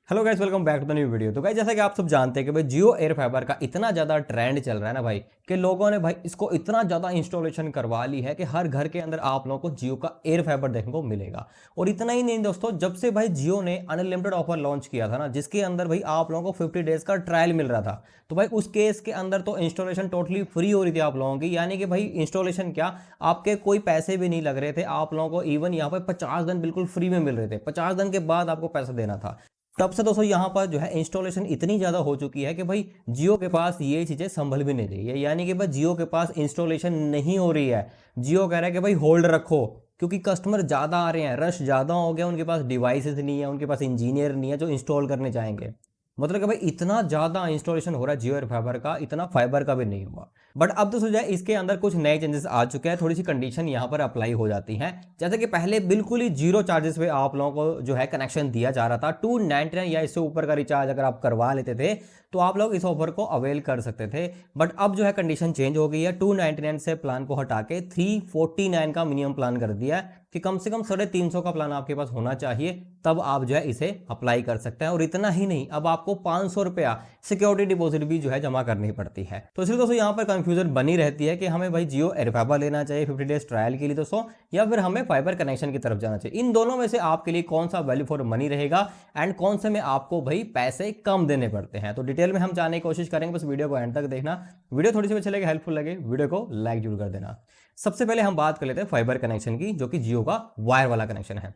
Hello guys, welcome back to the new video. तो guys, जैसा कि आप सब जानते हैं कि भाई जियो एयर फाइबर का इतना ज़्यादा ट्रेंड चल रहा है ना भाई, कि लोगों ने भाई इसको इतना ज़्यादा इंस्टॉलेशन करवा ली है कि हर घर के अंदर आप लोगों को जियो का एयर फाइबर देखने को मिलेगा। और इतना ही नहीं दोस्तों, जब से भाई जियो ने अनलिमिटेड ऑफर लॉन्च किया था ना, जिसके अंदर भाई आप लोगों को 50 डेज का ट्रायल मिल रहा था, तो भाई उस केस के अंदर तो इंस्टॉलेशन टोटली फ्री हो रही थी आप लोगों की। यानी कि भाई इंस्टॉलेशन क्या, आपके कोई पैसे भी नहीं लग रहे थे आप लोगों को। इवन यहाँ पर 50 दिन बिल्कुल फ्री में मिल रहे थे, 50 दिन के बाद आपको पैसा देना था। तब से दोस्तों यहाँ पर जो है इंस्टॉलेशन इतनी ज़्यादा हो चुकी है कि भाई जियो के पास ये चीज़ें संभल भी नहीं रही है। यानी कि भाई जियो के पास इंस्टॉलेशन नहीं हो रही है। जियो कह रहा है कि भाई होल्ड रखो, क्योंकि कस्टमर ज़्यादा आ रहे हैं, रश ज़्यादा हो गया, उनके पास डिवाइसेस नहीं है, उनके पास इंजीनियर नहीं है जो इंस्टॉल करने चाहेंगे। मतलब कि भाई इतना ज़्यादा इंस्टॉलेशन हो रहा है जियो एयर फाइबर का, इतना फाइबर का भी नहीं हुआ। बट अब तो सोचा इसके अंदर कुछ नए चेंजेस आ चुके हैं, थोड़ी सी कंडीशन यहाँ पर अप्लाई हो जाती हैं। जैसे कि पहले बिल्कुल ही जीरो चार्जेस पे आप लोगों को जो है कनेक्शन दिया जा रहा था। 299 या इससे ऊपर का रिचार्ज अगर आप करवा लेते थे तो आप लोग इस ऑफर को अवेल कर सकते थे। बट अब जो है कंडीशन चेंज हो गई है, 299 से प्लान को हटा के 349 का मिनिमम प्लान कर दिया है कि कम से कम 350 का प्लान आपके पास होना चाहिए, तब आप जो है इसे अप्लाई कर सकते हैं। और इतना ही नहीं, अब आपको 500 रुपया सिक्योरिटी डिपॉजिट भी जो है जमा करनी पड़ती है। तो इसलिए दोस्तों यहाँ पर कंफ्यूजन बनी रहती है कि हमें भाई जियो एयर फाइबर लेना चाहिए 50 डेज ट्रायल के लिए दोस्तों, या फिर हमें फाइबर कनेक्शन की तरफ जाना चाहिए। इन दोनों में से आपके लिए कौन सा वैल्यू फॉर मनी रहेगा एंड कौन से में आपको भाई पैसे कम देने पड़ते हैं, तो डिटेल में हम जानने की कोशिश करेंगे। बस वीडियो को एंड तक देखना। वीडियो थोड़ी सी अच्छी लगे, हेल्पफुल लगे, वीडियो को लाइक जरूर कर देना। सबसे पहले हम बात कर लेते हैं फाइबर कनेक्शन की, जो कि जियो का वायर वाला कनेक्शन है।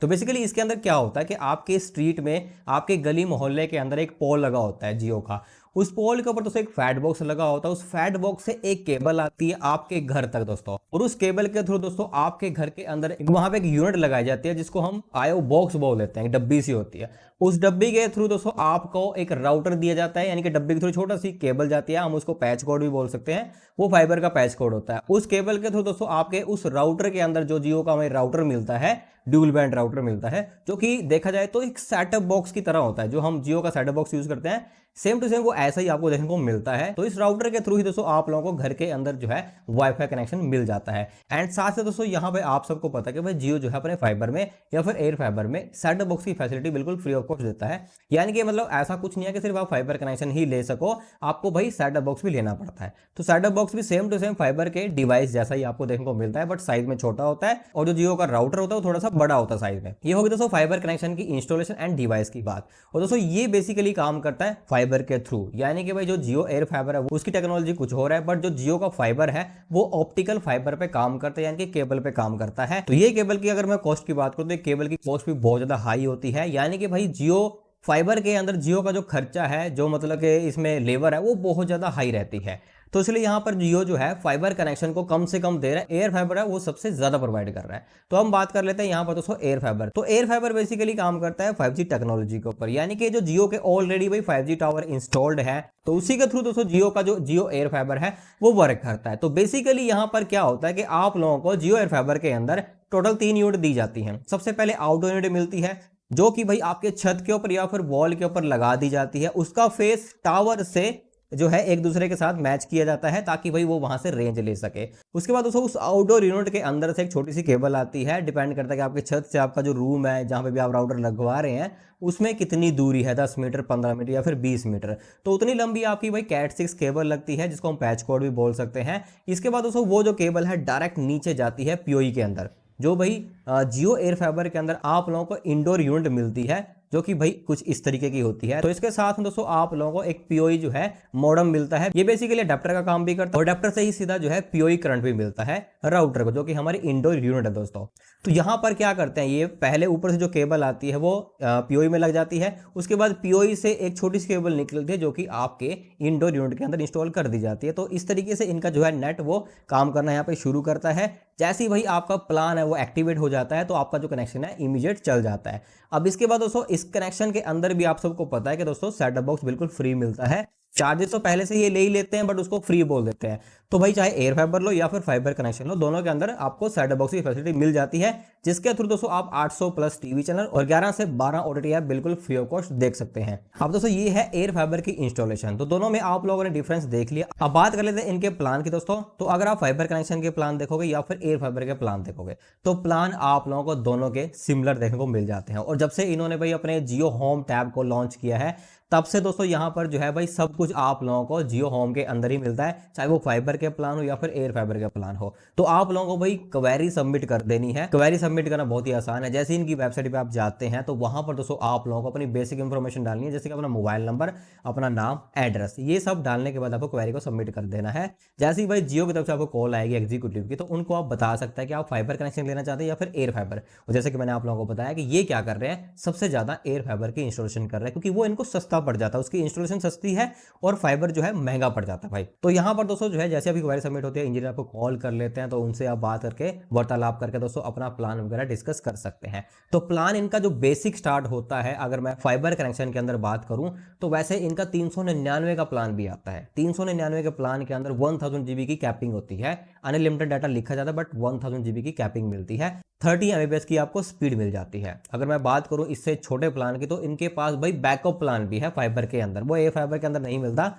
तो बेसिकली इसके अंदर क्या होता है कि आपके स्ट्रीट में, आपके गली मोहल्ले के अंदर एक पोल लगा होता है जियो का। उस पोल के ऊपर दोस्तों एक फैट बॉक्स लगा होता है। उस फैट बॉक्स से एक केबल आती है आपके घर तक दोस्तों, और उस केबल के थ्रू दोस्तों आपके घर के अंदर वहां पे एक यूनिट लगाई जाती है, जिसको हम आईओ बॉक्स बोल देते हैं, डब्बी सी होती है। उस डब्बी के थ्रू दोस्तों आपको एक राउटर दिया जाता है, यानी कि डब्बी के थ्रू छोटा सी केबल जाती है, हम उसको पैच कोड भी बोल सकते हैं। वो फाइबर का पैच कोड होता है। उस केबल के थ्रू दोस्तों आपके उस राउटर के अंदर जो जियो का हमें राउटर मिलता है, ड्यूल बैंड राउटर मिलता है, जो कि देखा जाए तो एक सेटअप बॉक्स की तरह होता है। जो हम जियो का सेटअप बॉक्स यूज करते हैं, सेम टू सेम वो ऐसा ही आपको देखने को मिलता है। तो इस राउटर के थ्रू ही दोस्तों आप लोगों को घर के अंदर जो है वाईफाई कनेक्शन मिल जाता है। एंड साथ से दोस्तों यहाँ पे आप सबको पता है कि भाई जियो जो है अपने फाइबर में या फिर एयर फाइबर में सेटअप बॉक्स की फैसिलिटी बिल्कुल फ्री ऑफ कॉस्ट देता है। यानी कि मतलब ऐसा कुछ नहीं है कि सिर्फ आप फाइबर कनेक्शन ही ले सको, आपको भाई सेटअप बॉक्स भी लेना पड़ता है। तो सेटअप बॉक्स भी सेम टू सेम फाइबर के डिवाइस जैसा ही आपको देखने को मिलता है, बट साइज में छोटा होता है। और जो जियो का राउटर होता है वो थोड़ा सा बड़ा होता है साइज में। ये होगी दोस्तों फाइबर कनेक्शन की इंस्टॉलेशन एंड डिवाइस की बात। और दोस्तों ये बेसिकली काम करता है फाइबर के थ्रू, यानी कि भाई जो जियो एयर फाइबर है उसकी टेक्नोलॉजी कुछ हो रहा है, बट जो जियो का फाइबर है वो ऑप्टिकल फाइबर पे काम करता है, यानी कि केबल पे काम करता है। तो ये केबल की अगर मैं कॉस्ट की बात करूं तो केबल की कॉस्ट भी बहुत ज्यादा हाई होती है। यानी कि भाई जियो फाइबर के अंदर जियो का जो खर्चा है, जो मतलब कि इसमें लेबर है, वो बहुत ज्यादा हाई रहती है। तो इसलिए यहाँ पर जियो जो है फाइबर कनेक्शन को कम से कम दे रहा है, एयर फाइबर है वो सबसे ज्यादा प्रोवाइड कर रहा है। तो हम बात कर लेते हैं यहाँ पर दोस्तों एयर फाइबर। तो एयर फाइबर बेसिकली काम करता है 5G टेक्नोलॉजी के ऊपर, यानी कि जो जियो के ऑलरेडी भाई 5G टावर इंस्टॉल्ड है, तो उसी के थ्रू दोस्तों जियो का जो जियो एयर फाइबर है वो वर्क करता है। तो बेसिकली यहाँ पर क्या होता है कि आप लोगों को जियो एयर फाइबर के अंदर टोटल 3 यूनिट दी जाती हैं। सबसे पहले आउटडोर यूनिट मिलती है, जो कि भाई आपके छत के ऊपर या फिर वॉल के ऊपर लगा दी जाती है। उसका फेस टावर से जो है एक दूसरे के साथ मैच किया जाता है, ताकि भाई वो वहां से रेंज ले सके। उसके बाद दोस्तों उस आउटडोर यूनिट के अंदर से एक छोटी सी केबल आती है। डिपेंड करता है कि आपके छत से आपका जो रूम है जहां पे भी आप राउटर लगवा रहे हैं उसमें कितनी दूरी है, 10 मीटर, 15 मीटर या फिर 20 मीटर। तो उतनी लंबी आपकी भाई कैट 6 केबल लगती है, जिसको हम पैच कोड भी बोल सकते हैं। इसके बाद दोस्तों वो जो केबल है डायरेक्ट नीचे जाती है पीओई के अंदर, जो भाई जियो एयर फाइबर के अंदर आप लोगों को इंडोर यूनिट मिलती है, जो कि भाई कुछ इस तरीके की होती है। तो इसके साथ में दोस्तों आप लोगों को एक पीओई जो है मॉडेम मिलता है। ये बेसिकली अडेप्टर का काम भी करता है, और अडेप्टर से ही सीधा जो है पीओई करंट भी मिलता है राउटर को, जो कि हमारी इंडोर यूनिट है दोस्तों। तो यहाँ पर क्या करते हैं, ये पहले ऊपर से जो केबल आती है वो पीओई में लग जाती है। उसके बाद पीओई से एक छोटी सी केबल निकलती है, जो कि आपके इंडोर यूनिट के अंदर इंस्टॉल कर दी जाती है। तो इस तरीके से इनका जो है नेट वो काम करना यहाँ पे शुरू करता है। जैसे ही भाई आपका प्लान है वो एक्टिवेट हो जाता है, तो आपका जो कनेक्शन है इमीडिएट चल जाता है। अब इसके बाद दोस्तों इस कनेक्शन के अंदर भी आप सबको पता है कि दोस्तों सेटअप बॉक्स बिल्कुल फ्री मिलता है। चार्जेस तो पहले से ये ले ही लेते हैं, बट उसको फ्री बोल देते हैं। तो भाई चाहे एयर फाइबर लो या फिर फाइबर कनेक्शन लो, दोनों के अंदर आपको सेटअप बॉक्स की फैसिलिटी मिल जाती है। जिसके थ्रू दोस्तों आप 800 प्लस टीवी चैनल और 11 से 12 ओटीटी ऐप बिल्कुल फ्री ऑफ कॉस्ट देख सकते हैं। अब दोस्तों ये है एयर फाइबर की इंस्टॉलेशन, तो दोनों में आप लोगों ने डिफरेंस देख लिया। अब बात कर लेते हैं इनके प्लान की दोस्तों। तो अगर आप फाइबर कनेक्शन के प्लान देखोगे या फिर एयर फाइबर के प्लान देखोगे तो प्लान आप लोगों को दोनों के सिमिलर देखने को मिल जाते हैं। और जब से इन्होंने भाई अपने जियो होम टैब को लॉन्च किया है तब से दोस्तों यहाँ पर जो है भाई सब कुछ आप लोगों को जियो होम के अंदर ही मिलता है, चाहे वो फाइबर के प्लान हो या फिर एयर फाइबर के प्लान हो। तो आप लोगों को भाई क्वेरी सबमिट कर देनी है। क्वेरी सबमिट करना बहुत ही आसान है। जैसे इनकी वेबसाइट पे आप जाते हैं तो वहां पर दोस्तों आप लोगों को अपनी बेसिक इंफॉर्मेशन डालनी है, जैसे कि अपना मोबाइल नंबर, अपना नाम, एड्रेस, ये सब डालने के बाद आपको क्वेरी को सबमिट कर देना है। जैसे ही भाई जियो की तरफ से आपको कॉल आएगी एग्जीक्यूटिव की, तो उनको आप बता सकते हैं कि आप फाइबर कनेक्शन लेना चाहते हैं या फिर एयर फाइबर। और जैसे कि मैंने आप लोगों को बताया कि ये क्या कर रहे हैं, सबसे ज्यादा एयर फाइबर की इंस्टॉलेशन कर रहे हैं, क्योंकि वो इनको सस्ता पड़ जाता है, उसकी इंस्टॉलेशन सस्ती है और फाइबर जो है महंगा पड़ जाता है भाई। तो यहाँ पर दोस्तों जो है जैसे अभी क्वेरी सबमिट होती है, इंजीनियर आपको कॉल कर लेते हैं, तो उनसे आप बात करके वार्तालाप करके दोस्तों अपना प्लान वगैरह डिस्कस कर सकते हैं। तो प्लान इनका जो बेसिक स्टार्ट होता है, अगर मैं फाइबर कनेक्शन के अंदर बात करूं तो वैसे इनका 399 का प्लान भी आता है। 399 के प्लान के अंदर 1000 GB की कैपिंग होती है, अनलिमिटेड डाटा लिखा जाता है बट 1000 GB की कैपिंग मिलती है, 30 Mbps की आपको स्पीड मिल जाती है। अगर मैं बात करूं इससे छोटे प्लान की तो इनके पास भाई बैकअप प्लान भी है फाइबर के अंदर, वो एयर फाइबर के अंदर नहीं मिलता।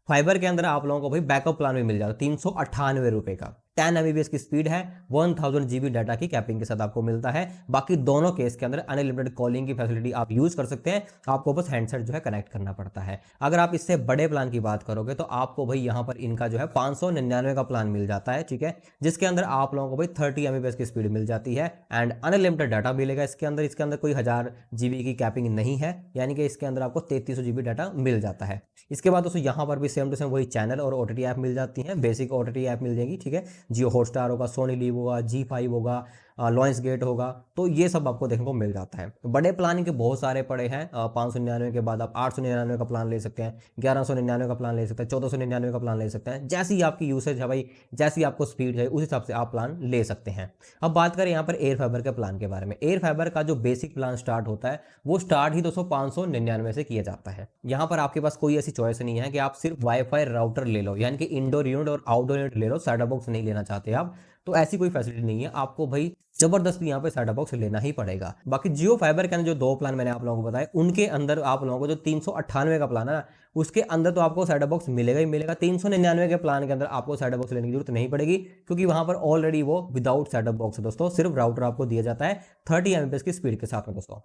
फाइबर के अंदर आप लोगों को भाई बैकअप प्लान भी मिल जाता है 398 रुपए का, 10 Mbps की स्पीड है, 1000 GB डाटा की कैपिंग के साथ आपको मिलता है। बाकी दोनों केस के अंदर अनलिमिटेड कॉलिंग की फैसिलिटी आप यूज कर सकते हैं, आपको बस हैंडसेट जो है कनेक्ट करना पड़ता है। अगर आप इससे बड़े प्लान की बात करोगे तो आपको भाई यहाँ पर इनका जो है 599 का प्लान मिल जाता है, ठीक है, जिसके अंदर आप लोगों को भाई 30 Mbps की स्पीड मिल जाती है एंड अनलिमिटेड डाटा मिलेगा इसके अंदर। इसके अंदर कोई 1000 GB की कैपिंग नहीं है, यानी कि इसके अंदर आपको 3300 GB डाटा मिल जाता है। इसके बाद दोस्तों यहाँ पर भी सेम टू सेम वही चैनल और ओटीटी ऐप मिल जाती हैं, बेसिक ओटीटी ऐप मिल जाएगी, ठीक है, जियो हॉटस्टार होगा, सोनी लिव होगा, G5 होगा, लॉयंस गेट होगा, तो ये सब आपको देखने को मिल जाता है। बड़े प्लान के बहुत सारे पड़े हैं, 599 के बाद आप 899 का प्लान ले सकते हैं, 1199 का प्लान ले सकते हैं, 1499 का प्लान ले सकते हैं, जैसी आपकी यूसेज है भाई, जैसी आपको स्पीड है उस हिसाब से आप प्लान ले सकते हैं। अब बात करें यहाँ पर एयर फाइबर के प्लान के बारे में। एयर फाइबर का जो बेसिक प्लान स्टार्ट होता है वो स्टार्ट ही 599 से किया जाता है। यहाँ पर आपके पास कोई ऐसी चॉइस नहीं है कि आप सिर्फ वाईफाई राउटर ले लो, यानी कि इंडोर यूनिट और आउटडोर यूनिट ले लो, सेटअप बॉक्स नहीं लेना चाहते आप, तो ऐसी कोई फैसिलिटी नहीं है, आपको भाई जबरदस्ती यहाँ पे सेटअप बॉक्स लेना ही पड़ेगा। बाकी जियो फाइबर के अंदर जो दो प्लान मैंने आप लोगों को बताए, उनके अंदर आप लोगों को जो 398 का प्लान है ना, उसके अंदर तो आपको सेटअप बॉक्स मिलेगा ही मिलेगा। 399 के प्लान के अंदर आपको सेटअप बॉक्स लेने की जरूरत नहीं पड़ेगी, क्योंकि वहां पर ऑलरेडी वो विदाउट सेटअप बॉक्स है दोस्तों, सिर्फ राउटर आपको दिया जाता है 30 Mbps की स्पीड के साथ में दोस्तों।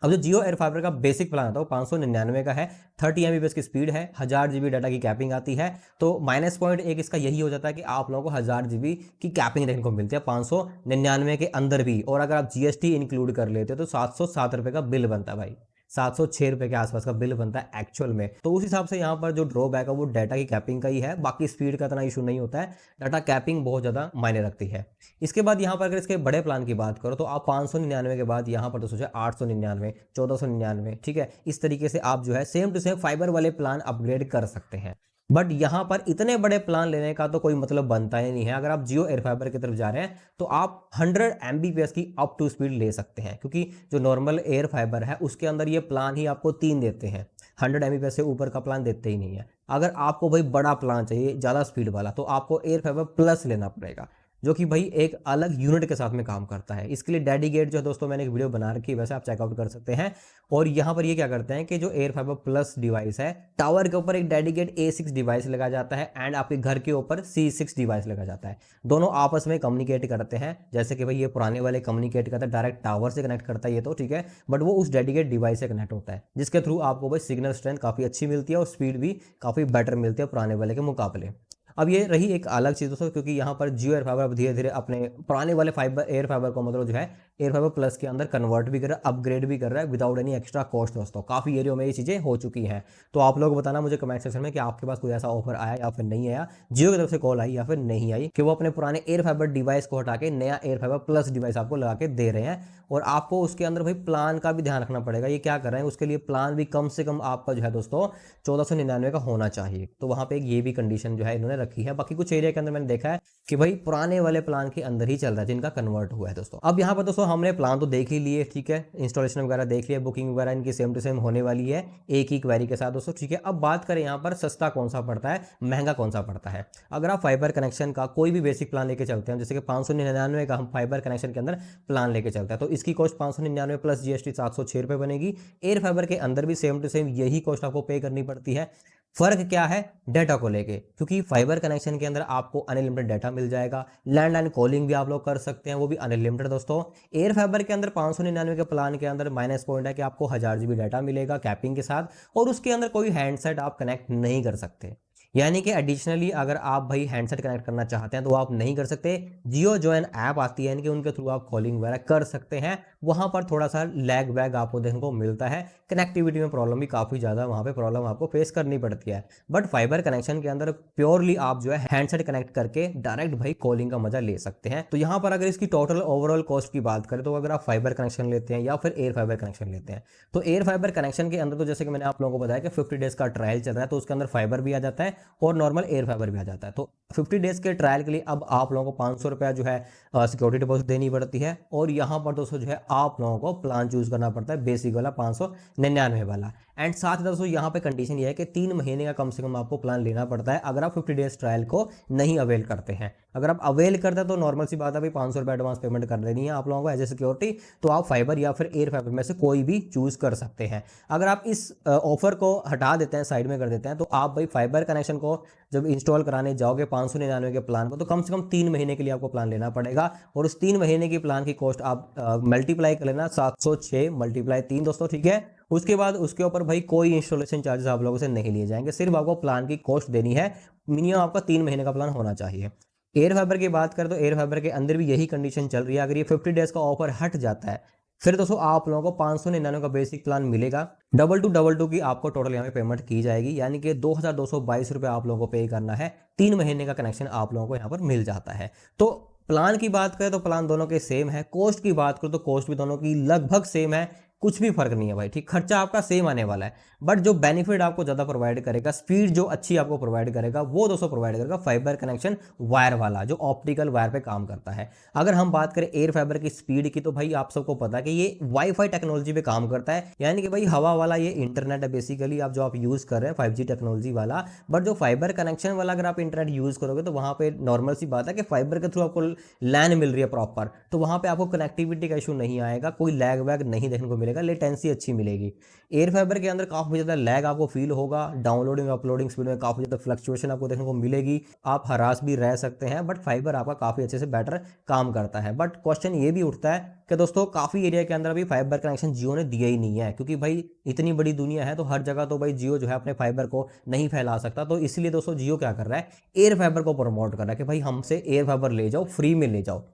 अब जो जियो एयर फाइबर का बेसिक प्लान आता है वो 599 का है, 30 Mbps की स्पीड है, 1000 GB डाटा की कैपिंग आती है। तो माइनस पॉइंट एक इसका यही हो जाता है कि आप लोगों को 1000 GB की कैपिंग देखने को मिलती है 599 के अंदर भी, और अगर आप GST इंक्लूड कर लेते हो तो 707 रुपये का बिल बनता है भाई, 706 रुपये के आसपास का बिल बनता है एक्चुअल में। तो उस हिसाब से यहाँ पर जो ड्रॉबैक है वो डाटा की कैपिंग का ही है, बाकी स्पीड का इतना इशू नहीं होता है, डाटा कैपिंग बहुत ज़्यादा मायने रखती है। इसके बाद यहाँ पर अगर इसके बड़े प्लान की बात करो तो आप 599 के बाद यहाँ पर तो सोचे 899, 1499, ठीक है, इस तरीके से आप जो है सेम टू सेम फाइबर वाले प्लान अपग्रेड कर सकते हैं। बट यहाँ पर इतने बड़े प्लान लेने का तो कोई मतलब बनता ही नहीं है। अगर आप जियो एयर फाइबर की तरफ जा रहे हैं तो आप 100 Mbps की अप टू स्पीड ले सकते हैं, क्योंकि जो नॉर्मल एयर फाइबर है उसके अंदर ये प्लान ही आपको 3 देते हैं, 100 Mbps से ऊपर का प्लान देते ही नहीं है। अगर आपको भाई बड़ा प्लान चाहिए ज़्यादा स्पीड वाला तो आपको एयर फाइबर प्लस लेना पड़ेगा, जो कि भाई एक अलग यूनिट के साथ में काम करता है। इसके लिए डेडिकेट जो है दोस्तों मैंने एक वीडियो बना रखी है, वैसे आप चेकआउट कर सकते हैं। और यहाँ पर ये क्या करते हैं कि जो एयर फाइबर प्लस डिवाइस है, टावर के ऊपर एक डेडिकेट A6 डिवाइस लगा जाता है एंड आपके घर के ऊपर C6 डिवाइस लगा जाता है, दोनों आपस में कम्युनिकेट करते हैं। जैसे कि भाई ये पुराने वाले कम्युनिकेट करता है, डायरेक्ट टावर से कनेक्ट करता है ये तो, ठीक है, बट वो उस डेडिकेट डिवाइस से कनेक्ट होता है, जिसके थ्रू आपको भाई सिग्नल स्ट्रेंथ काफ़ी अच्छी मिलती है और स्पीड भी काफ़ी बेटर मिलती है पुराने वाले के मुकाबले। अब ये रही एक अलग चीज़ दोस्तों, क्योंकि यहाँ पर जियो एयर फाइबर धीरे धीरे अपने पुराने वाले फाइबर एयर फाइबर को मतलब जो है एयर फाइबर प्लस के अंदर कन्वर्ट भी कर रहा है, अपग्रेड भी कर रहा है विदाउट एनी एक्स्ट्रा कॉस्ट दोस्तों। काफ़ी एरियो में ये चीज़ें हो चुकी हैं। तो आप लोग बताना मुझे कमेंट सेक्शन में कि आपके पास कोई ऐसा ऑफर आया या फिर नहीं आया, जियो की तरफ से कॉल आई या फिर नहीं आई, कि वो अपने पुराने एयर फाइबर डिवाइस को हटा के नया एयर फाइबर प्लस डिवाइस आपको लगा के दे रहे हैं। और आपको उसके अंदर भाई प्लान का भी ध्यान रखना पड़ेगा, ये क्या कर रहे हैं उसके लिए प्लान भी कम से कम आपका जो है दोस्तों 1499 का होना चाहिए। तो वहाँ पे एक ये भी कंडीशन जो है इन्होंने रखी है। बाकी कुछ एरिया के अंदर मैंने देखा है कि भाई पुराने वाले प्लान के अंदर ही चल रहा है जिनका कन्वर्ट हुआ है दोस्तों। अब यहाँ पर दोस्तों हमने प्लान तो देख ही लिए, ठीक है, इंस्टॉलेशन वगैरह देख लिया, बुकिंग वगैरह इनकी सेम टू सेम होने वाली है एक ही क्वेरी के साथ दोस्तों, ठीक है। अब बात करें यहाँ पर सस्ता कौन सा पड़ता है, महंगा कौन सा पड़ता है। अगर आप फाइबर कनेक्शन का कोई भी बेसिक प्लान लेके चलते हैं, जैसे कि 599 का हम फाइबर कनेक्शन के अंदर प्लान लेके चलते हैं, तो इसकी कॉस्ट 599 प्लस जीएसटी 706 रुपये बनेगी। एयर फाइबर के अंदर भी सेम टू सेम यही कॉस्ट आपको पे करनी पड़ती है। फर्क क्या है, डाटा को लेके, क्योंकि फाइबर कनेक्शन के अंदर आपको अनलिमिटेड डाटा मिल जाएगा, लैंडलाइन कॉलिंग भी आप लोग कर सकते हैं, वो भी अनलिमिटेड दोस्तों। एयर फाइबर के अंदर 599 के प्लान के अंदर माइनस पॉइंट है कि आपको 1000 GB डाटा मिलेगा कैपिंग के साथ, और उसके अंदर कोई हैंडसेट आप कनेक्ट नहीं कर सकते। यानी कि एडिशनली अगर आप भाई हैंडसेट कनेक्ट करना चाहते हैं तो आप नहीं कर सकते। जियो जॉइन ऐप आती है, यानी कि उनके थ्रू आप कॉलिंग वगैरह कर सकते हैं। वहां पर थोड़ा सा लैग वैग आपको देखने को मिलता है, कनेक्टिविटी में प्रॉब्लम भी काफ़ी ज़्यादा वहाँ पे प्रॉब्लम आपको फेस करनी पड़ती है। बट फाइबर कनेक्शन के अंदर प्योरली आप जो है हैंडसेट कनेक्ट करके डायरेक्ट भाई कॉलिंग का मजा ले सकते हैं। तो यहाँ पर अगर इसकी टोटल ओवरऑल कॉस्ट की बात करें, तो अगर आप फाइबर कनेक्शन लेते हैं या फिर एयर फाइबर कनेक्शन लेते हैं, तो एयर फाइबर कनेक्शन के अंदर तो जैसे कि मैंने आप लोगों को बताया कि 50 डेज का ट्रायल चल रहा है, तो उसके अंदर फाइबर भी आ जाता है और नॉर्मल एयर फाइबर भी आ जाता है। तो 50 डेज के ट्रायल के लिए अब आप लोगों को 500 रुपया जो है सिक्योरिटी डिपॉजिट देनी पड़ती है, और यहाँ पर दोस्तों जो है आप लोगों को प्लान चूज करना पड़ता है बेसिक वाला 599 वाला। एंड साथ ही दोस्तों यहाँ पे कंडीशन ये है कि 3 महीने का कम से कम आपको प्लान लेना पड़ता है अगर आप 50 डेज ट्रायल को नहीं अवेल करते हैं। अगर आप अवेल करते हैं तो नॉर्मल सी बात है भाई 500 रुपये एडवांस पेमेंट कर देनी है आप लोगों को एज ए सिक्योरिटी, तो आप फाइबर या फिर एयर फाइबर में से कोई भी चूज कर सकते हैं। अगर आप इस ऑफर को हटा देते हैं, साइड में कर देते हैं, तो आप भाई फाइबर कनेक्शन को जब इंस्टॉल कराने जाओगे 599 के प्लान को, तो कम से कम 3 महीने के लिए आपको प्लान लेना पड़ेगा, और उस 3 महीने की प्लान की कॉस्ट आप मल्टीप्लाई कर लेना 706 मल्टीप्लाई 3 दोस्तों, ठीक है। उसके बाद उसके ऊपर भाई कोई इंस्टॉलेशन चार्जेस आप लोगों से नहीं लिए जाएंगे, सिर्फ आपको प्लान की कॉस्ट देनी है। मिनिमम आपका 3 महीने का प्लान होना चाहिए। एयर फाइबर की बात करें तो एयर फाइबर के अंदर भी यही कंडीशन चल रही है। अगर ये 50 डेज का ऑफर हट जाता है, फिर दोस्तों आप लोगों को 599 का बेसिक प्लान मिलेगा, 2222 की आपको टोटल यहाँ पे पेमेंट की जाएगी, यानी कि 2222 रुपये आप लोगों को पे करना है। 3 महीने का कनेक्शन आप लोगों को यहाँ पर मिल जाता है। तो प्लान की बात करें तो प्लान दोनों के सेम है, कॉस्ट की बात करें तो कॉस्ट भी दोनों की लगभग सेम है, कुछ भी फर्क नहीं है भाई, ठीक। खर्चा आपका सेम आने वाला है, बट जो बेनिफिट आपको ज़्यादा प्रोवाइड करेगा, स्पीड जो अच्छी आपको प्रोवाइड करेगा, वो दोस्तों प्रोवाइड करेगा फाइबर कनेक्शन वायर वाला, जो ऑप्टिकल वायर पे काम करता है। अगर हम बात करें एयर फाइबर की स्पीड की, तो भाई आप सबको पता है कि ये वाईफाई टेक्नोलॉजी पे काम करता है, यानी कि भाई हवा वाला ये इंटरनेट है बेसिकली, आप जो आप यूज़ कर रहे हैं 5G टेक्नोलॉजी वाला। बट जो फाइबर कनेक्शन वाला अगर आप इंटरनेट यूज़ करोगे, तो वहाँ पे नॉर्मल सी बात है कि फाइबर के थ्रू आपको लैन मिल रही है प्रॉपर, तो वहाँ पे आपको कनेक्टिविटी का इशू नहीं आएगा, कोई लैग वैग नहीं देखने को मिलेगा, लेटेंसी अच्छी मिलेगी। एयर फाइबर के अंदर काफ़ी ज़्यादा लैग आपको फील होगा, डाउनलोडिंग अपलोडिंग स्पीड में काफ़ी ज़्यादा फ्लक्चुएशन आपको देखने को मिलेगी, आप हरास भी रह सकते हैं। बट फाइबर आपका काफ़ी अच्छे से बेटर काम करता है। बट क्वेश्चन ये भी उठता है कि दोस्तों काफ़ी एरिया के अंदर अभी फाइबर कनेक्शन जियो ने दिया ही नहीं है, क्योंकि भाई इतनी बड़ी दुनिया है तो हर जगह तो भाई जियो जो है अपने फाइबर को नहीं फैला सकता। तो इसलिए दोस्तों जियो क्या कर रहा है, एयर फाइबर को प्रमोट कर रहा है कि भाई हमसे एयर फाइबर ले जाओ, फ्री में ले जाओ,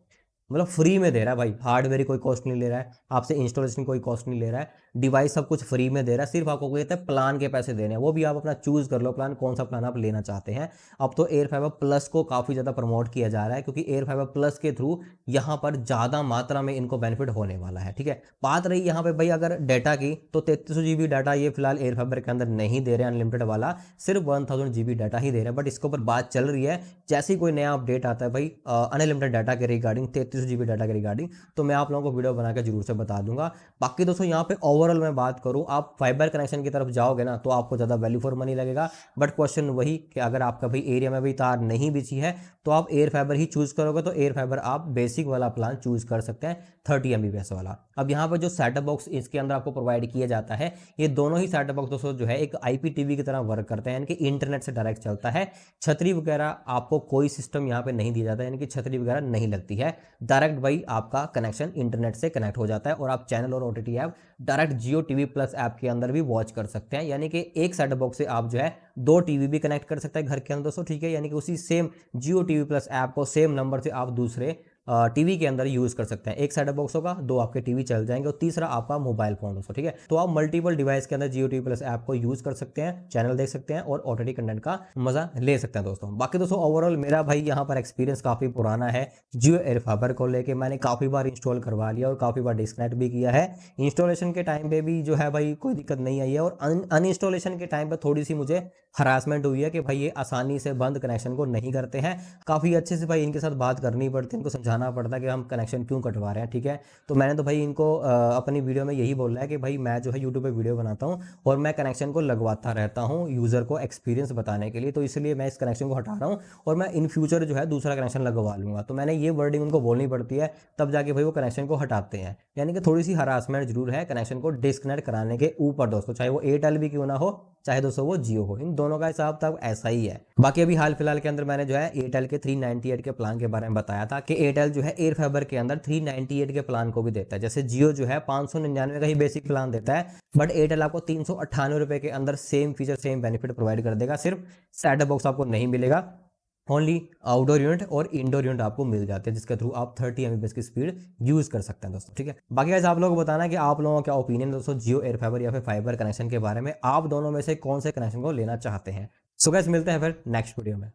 मतलब फ्री में दे रहा है भाई, हार्डवेयर कोई कॉस्ट नहीं ले रहा है आपसे, इंस्टॉलेशन कोई कॉस्ट नहीं ले रहा है, डिवाइस सब कुछ फ्री में दे रहा है, सिर्फ आपको कहते हैं प्लान के पैसे देने हैं, वो भी आप अपना चूज कर लो प्लान, कौन सा प्लान आप लेना चाहते हैं। अब तो एयर फाइबर प्लस को काफ़ी ज़्यादा प्रमोट किया जा रहा है, क्योंकि एयर फाइबर प्लस के थ्रू यहाँ पर ज़्यादा मात्रा में इनको बेनिफिट होने वाला है, ठीक है। बात रही यहाँ पे भाई अगर डाटा की, तो 3300 GB डाटा ये फिलहाल एयर फाइबर के अंदर नहीं दे रहे हैं, अनलिमिटेड वाला सिर्फ 1000 GB डाटा ही दे रहे हैं। बट इसके ऊपर बात चल रही है, जैसे ही कोई नया अपडेट आता है भाई अनलिमिटेड डाटा के रिगार्डिंग, 3300 GB डाटा के रिगार्डिंग, तो मैं आप लोगों को वीडियो बना के जरूर से बता दूंगा। बाकी दोस्तों यहाँ पे ओवरऑल मैं बात करूँ, आप फाइबर कनेक्शन की तरफ जाओगे ना तो आपको ज़्यादा वैल्यू फॉर मनी लगेगा। बट क्वेश्चन वही कि अगर आपका भाई एरिया में भी तार नहीं बिछी है, तो आप एयर फाइबर ही चूज करोगे, तो एयर फाइबर आप बेसिक वाला प्लान चूज कर सकते हैं 30 MBPS वाला। अब यहाँ पर जो सेटअप बॉक्स इसके अंदर आपको प्रोवाइड किया जाता है, ये दोनों ही सेटअप बॉक्स दोस्तों जो है एक IPTV की तरह वर्क करते हैं, यानी कि इंटरनेट से डायरेक्ट चलता है। छतरी वगैरह आपको कोई सिस्टम यहाँ पे नहीं दिया जाता है, यानी कि छतरी वगैरह नहीं लगती है, डायरेक्ट भाई आपका कनेक्शन इंटरनेट से कनेक्ट हो जाता है, और आप चैनल और OTT ऐप डायरेक्ट जियो TV प्लस ऐप के अंदर भी वॉच कर सकते हैं। यानी कि एक सेटअप बॉक्स से आप जो है 2 TV भी कनेक्ट कर सकते हैं घर के अंदर दोस्तों, ठीक है। यानी कि उसी सेम जियो TV प्लस ऐप को सेम नंबर से आप दूसरे टीवी के अंदर यूज़ कर सकते हैं। एक सेटअप बॉक्स होगा, 2 आपके टीवी चल जाएंगे, और तीसरा आपका मोबाइल फोन दोस्तों, ठीक है। तो आप मल्टीपल डिवाइस के अंदर जियो TV प्लस ऐप को यूज़ कर सकते हैं, चैनल देख सकते हैं और OTT कंटेंट का मजा ले सकते हैं दोस्तों। बाकी दोस्तों ओवरऑल मेरा भाई यहाँ पर एक्सपीरियंस काफ़ी पुराना है जियो एयर फाइबर को लेके, मैंने काफ़ी बार इंस्टॉल करवा लिया और काफ़ी बार डिस्कनेक्ट भी किया है। इंस्टॉलेशन के टाइम पे भी जो है भाई कोई दिक्कत नहीं आई है, और अनइंस्टॉलेशन के टाइम पे थोड़ी सी मुझे हरासमेंट हुई है कि भाई ये आसानी से बंद कनेक्शन को नहीं करते हैं। काफ़ी अच्छे से भाई इनके साथ बात करनी पड़ती है, इनको समझाना समझाना पड़ता कि हम कनेक्शन क्यों कटवा रहे हैं, ठीक है। तो मैंने तो भाई इनको अपनी वीडियो में यही बोला है कि भाई मैं जो है यूट्यूब पे वीडियो बनाता हूँ और मैं कनेक्शन को लगवाता रहता हूँ यूज़र को एक्सपीरियंस बताने के लिए, तो इसलिए मैं इस कनेक्शन को हटा रहा हूँ और मैं इन फ्यूचर जो है दूसरा कनेक्शन लगवा लूँगा। तो मैंने ये वर्डिंग उनको बोलनी पड़ती है, तब जाके भाई वो कनेक्शन को हटाते हैं। यानी कि थोड़ी सी हरासमेंट जरूर है कनेक्शन को डिस्कनेक्ट कराने के ऊपर दोस्तों, चाहे वो एयरटेल भी क्यों ना हो, चाहे दोस्तों वो जियो हो, इन दोनों का हिसाब तब ऐसा ही है। बाकी अभी हाल फिलहाल के अंदर मैंने जो है एयरटेल के 398 के प्लान के बारे में बताया था कि एयरटेल जो है एयर फाइबर के अंदर 398 के प्लान को भी देता है। जैसे जियो जो है 599 का ही बेसिक प्लान देता है, बट एयरटेल आपको 398 रुपये के अंदर same feature same benefit provide कर देगा। सिर्फ सेटअप बॉक्स आपको नहीं मिलेगा, ओनली आउटडोर यूनिट और इंडोर यूनिट आपको मिल जाते हैं, जिसके थ्रू आप 30 Mbps की स्पीड यूज कर सकते हैं दोस्तों, ठीक है। बाकी गाइस आप लोगों को बताना कि आप लोगों का क्या ओपिनियन दोस्तों जियो एयर फाइबर या फिर फाइबर कनेक्शन के बारे में, आप दोनों में से कौन से कनेक्शन को लेना चाहते हैं। सो गाइस मिलते हैं फिर नेक्स्ट वीडियो में।